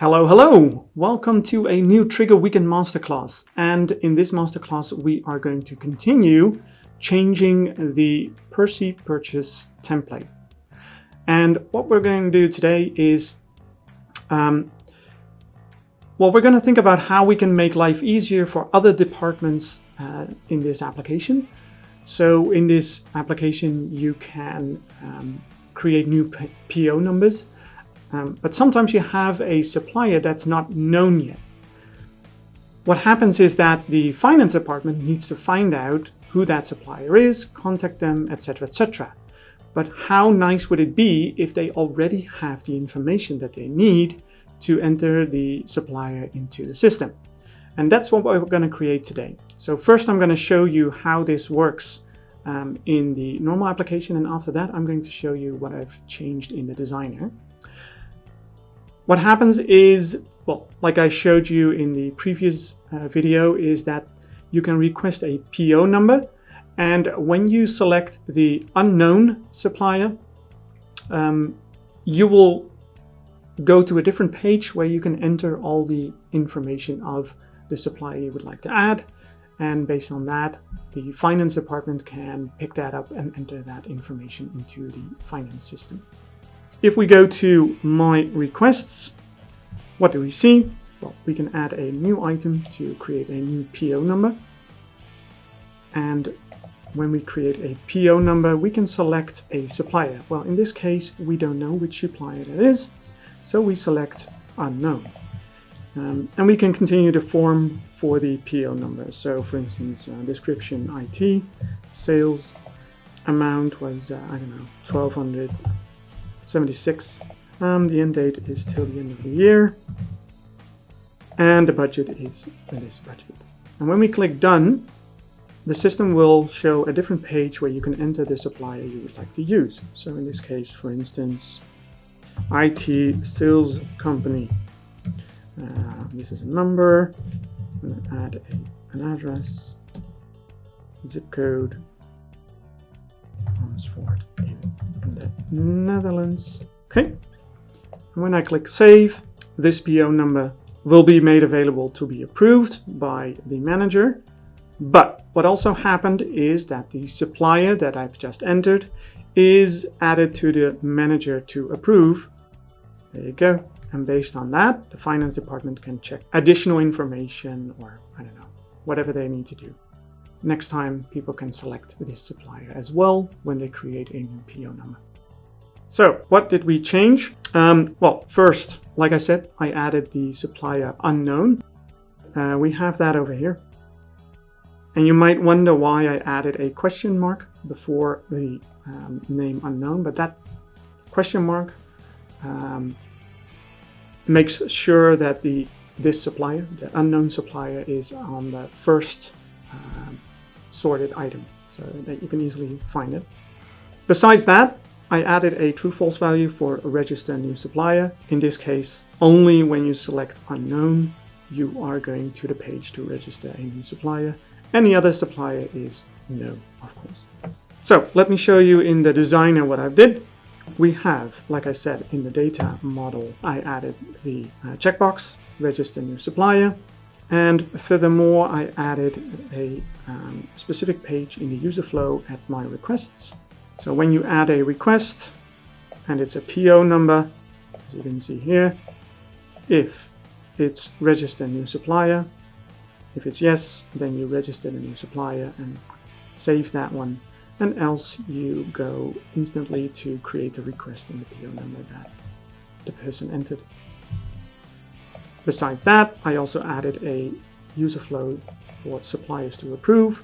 Hello, hello! Welcome to a new Triggre Weekend Masterclass. And in this masterclass, we are going to continue changing the Percy Purchase template. And what we're going to do today is, we're going to think about how we can make life easier for other departments in this application. So in this application, you can create new PO numbers. But sometimes you have a supplier that's not known yet. What happens is that the finance department needs to find out who that supplier is, contact them, etc., etc. But how nice would it be if they already have the information that they need to enter the supplier into the system? And that's what we're going to create today. So first I'm going to show you how this works in the normal application, and after that I'm going to show you what I've changed in the designer. What happens is, well, like I showed you in the previous video, is that you can request a PO number, and when you select the unknown supplier, you will go to a different page where you can enter all the information of the supplier you would like to add, and based on that, the finance department can pick that up and enter that information into the finance system. If we go to My Requests, what do we see? Well, we can add a new item to create a new PO number. And when we create a PO number, we can select a supplier. Well, in this case, we don't know which supplier that is, so we select Unknown. And we can continue the form for the PO number. So for instance, description IT, sales amount was, I don't know, 1276. The end date is till the end of the year. And the budget is this budget. And when we click Done, the system will show a different page where you can enter the supplier you would like to use. So in this case, for instance, IT sales company. This is a number. I'm going to add an address, zip code, Amersfoort in the Netherlands. Okay. And when I click Save, this PO number will be made available to be approved by the manager. But what also happened is that the supplier that I've just entered is added to the manager to approve. There you go. And based on that, the finance department can check additional information, or I don't know, whatever they need to do. Next time, people can select this supplier as well when they create a new PO number. So what did we change? Well, first, like I said, I added the supplier Unknown. We have that over here. And you might wonder why I added a question mark before the name Unknown, but that question mark makes sure that this supplier, the unknown supplier, is on the first sorted item, so that you can easily find it. Besides that, I added a true-false value for a register new supplier. In this case, only when you select Unknown, you are going to the page to register a new supplier. Any other supplier is no, of course. So let me show you in the designer what I've did. We have, like I said, in the data model, I added the checkbox, register new supplier. And furthermore, I added a specific page in the user flow at My Requests. So when you add a request and it's a PO number, as you can see here, if it's register new supplier, if it's yes, then you register the new supplier and save that one, and else you go instantly to create a request in the PO number that the person entered. Besides that, I also added a user flow for suppliers to approve,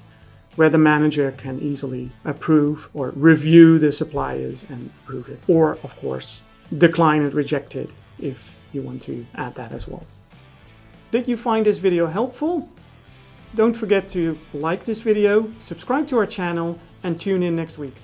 where the manager can easily approve or review the suppliers and approve it, or of course decline it, reject it, if you want to add that as well. Did you find this video helpful? Don't forget to like this video, subscribe to our channel, and tune in next week.